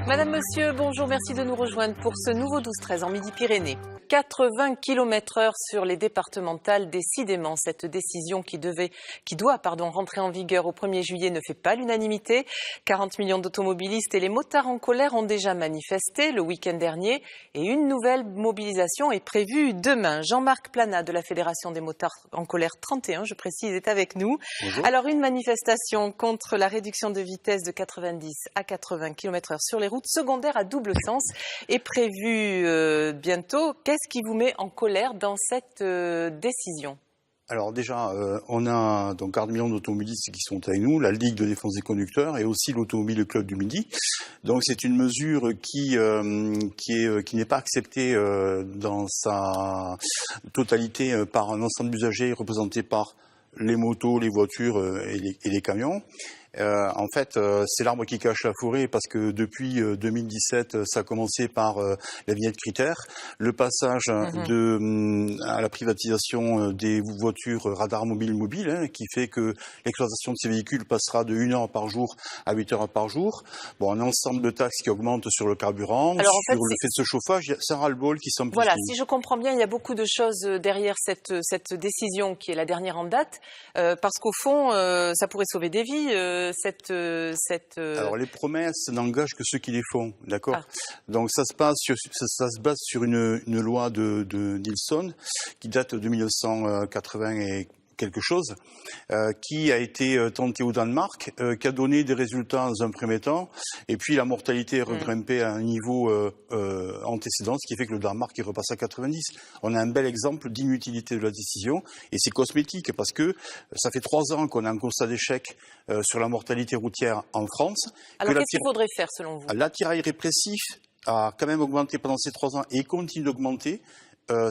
Madame, Monsieur, bonjour, merci de nous rejoindre pour ce nouveau 12-13 en Midi-Pyrénées. 80 km/h sur les départementales, décidément, cette décision qui doit rentrer en vigueur au 1er juillet ne fait pas l'unanimité. 40 millions d'automobilistes et les motards en colère ont déjà manifesté le week-end dernier et une nouvelle mobilisation est prévue demain. Jean-Marc Planat de la Fédération des motards en colère 31, je précise, est avec nous. Bonjour. Alors, une manifestation contre la réduction de vitesse de 90 à 80 km/h sur les routes secondaires à double sens est prévue bientôt. Qu'est-ce qui vous met en colère dans cette décision ? Alors déjà, on a donc 40 millions d'automobilistes qui sont avec nous, la Ligue de défense des conducteurs et aussi l'Automobile Club du Midi. Donc c'est une mesure qui n'est pas acceptée dans sa totalité par un ensemble d'usagers représentés par les motos, les voitures et les camions. En fait, c'est l'arbre qui cache la forêt parce que depuis 2017, ça a commencé par la vignette critère, le passage à la privatisation des voitures radar mobile, qui fait que l'exploitation de ces véhicules passera de 1 heure par jour à 8 heures par jour. Bon, un ensemble de taxes qui augmentent sur le carburant, sur le fait de ce chauffage, c'est un ras-le-bol qui s'amplifie. Voilà, si je comprends bien, il y a beaucoup de choses derrière cette décision qui est la dernière en date, parce qu'au fond, ça pourrait sauver des vies. Alors les promesses n'engagent que ceux qui les font, d'accord. Donc ça se base sur une loi de Nilsson qui date de 1980 et quelque chose, qui a été tenté au Danemark, qui a donné des résultats dans un premier temps, et puis la mortalité est regrimpée à un niveau antécédent, ce qui fait que le Danemark est repassé à 90. On a un bel exemple d'inutilité de la décision, et c'est cosmétique, parce que ça fait 3 ans qu'on a un constat d'échec sur la mortalité routière en France. Alors qu'est-ce qu'il faudrait faire selon vous ? L'attirail répressif a quand même augmenté pendant ces 3 ans et continue d'augmenter.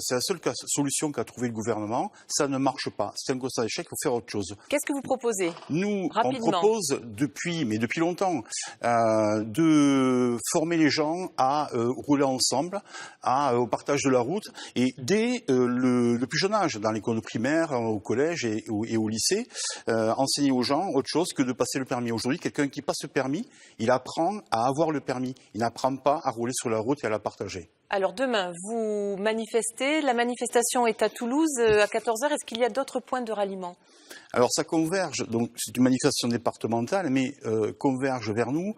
C'est la seule solution qu'a trouvé le gouvernement. Ça ne marche pas. C'est un constat d'échec, il faut faire autre chose. Qu'est-ce que vous proposez ? Nous, on propose depuis longtemps, de former les gens à rouler ensemble, au partage de la route, et dès le plus jeune âge, dans l'école primaire, au collège et au lycée, enseigner aux gens autre chose que de passer le permis. Aujourd'hui, quelqu'un qui passe le permis, il apprend à avoir le permis. Il n'apprend pas à rouler sur la route et à la partager. Alors demain, vous manifestez. La manifestation est à Toulouse à 14h. Est-ce qu'il y a d'autres points de ralliement ? Alors ça converge, donc c'est une manifestation départementale, mais converge vers nous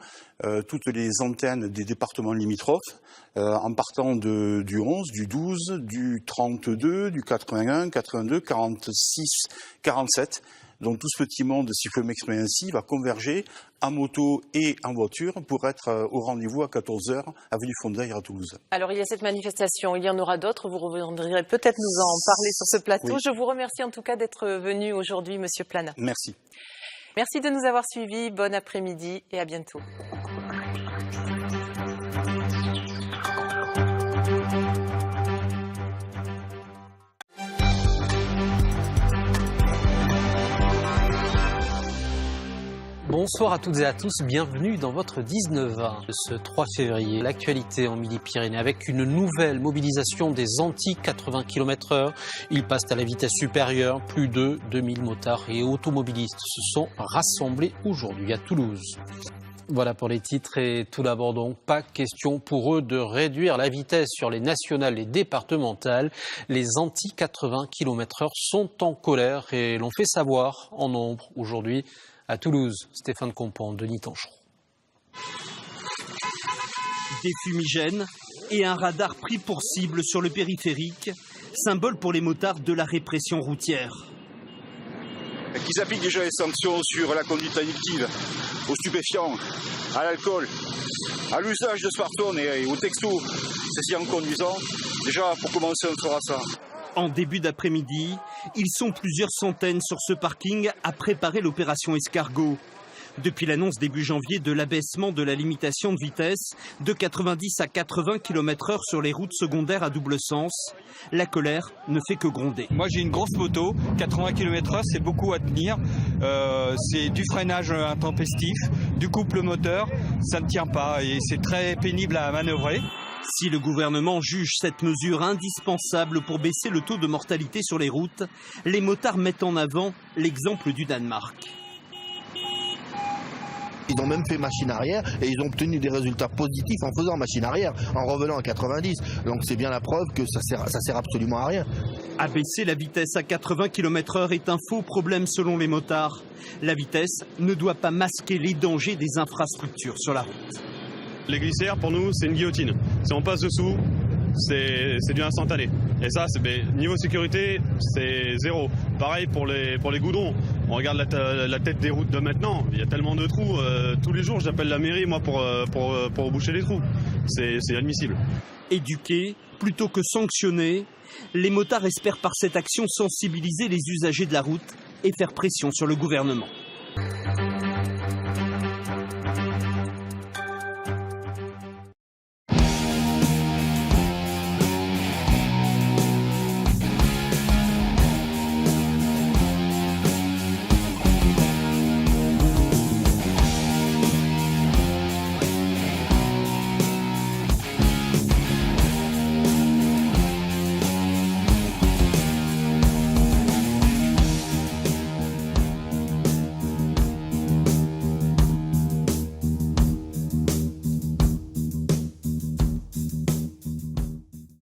toutes les antennes des départements limitrophes, en partant du 11, du 12, du 32, du 81, 82, 46, 47. Donc tout ce petit monde, si je peux m'exprimer ainsi, va converger en moto et en voiture pour être au rendez-vous à 14h, avenue Fondeille à Toulouse. Alors il y a cette manifestation, il y en aura d'autres, vous reviendrez peut-être nous en parler sur ce plateau. Oui. Je vous remercie en tout cas d'être venu aujourd'hui, Monsieur Planat. Merci. Merci de nous avoir suivis, bon après-midi et à bientôt. Bonsoir à toutes et à tous, bienvenue dans votre 19h ce 3 février. L'actualité en Midi-Pyrénées avec une nouvelle mobilisation des anti-80 km/h. Ils passent à la vitesse supérieure, plus de 2000 motards et automobilistes se sont rassemblés aujourd'hui à Toulouse. Voilà pour les titres et tout d'abord donc, pas question pour eux de réduire la vitesse sur les nationales et départementales. Les anti-80 km/h sont en colère et l'ont fait savoir en nombre aujourd'hui. À Toulouse, Stéphane Compon, Denis Tanchereau. Des fumigènes et un radar pris pour cible sur le périphérique, symbole pour les motards de la répression routière. Qu'ils appliquent déjà les sanctions sur la conduite addictive, aux stupéfiants, à l'alcool, à l'usage de smartphones et aux textos, ceci en conduisant. Déjà, pour commencer, on fera ça. En début d'après-midi, ils sont plusieurs centaines sur ce parking à préparer l'opération Escargot. Depuis l'annonce début janvier de l'abaissement de la limitation de vitesse de 90 à 80 km/h sur les routes secondaires à double sens, la colère ne fait que gronder. Moi j'ai une grosse moto, 80 km/h c'est beaucoup à tenir, c'est du freinage intempestif, du couple moteur, ça ne tient pas et c'est très pénible à manœuvrer. Si le gouvernement juge cette mesure indispensable pour baisser le taux de mortalité sur les routes, les motards mettent en avant l'exemple du Danemark. Ils ont même fait machine arrière et ils ont obtenu des résultats positifs en faisant machine arrière, en revenant à 90. Donc c'est bien la preuve que ça sert absolument à rien. Abaisser la vitesse à 80 km/h est un faux problème selon les motards. La vitesse ne doit pas masquer les dangers des infrastructures sur la route. Les glissières, pour nous, c'est une guillotine. Si on passe dessous, c'est du instantané. Et ça, niveau sécurité, c'est zéro. Pareil pour les goudrons. On regarde la tête des routes de maintenant. Il y a tellement de trous. Tous les jours, j'appelle la mairie, moi, pour boucher les trous. C'est inadmissible. Éduquer plutôt que sanctionner, les motards espèrent par cette action sensibiliser les usagers de la route et faire pression sur le gouvernement.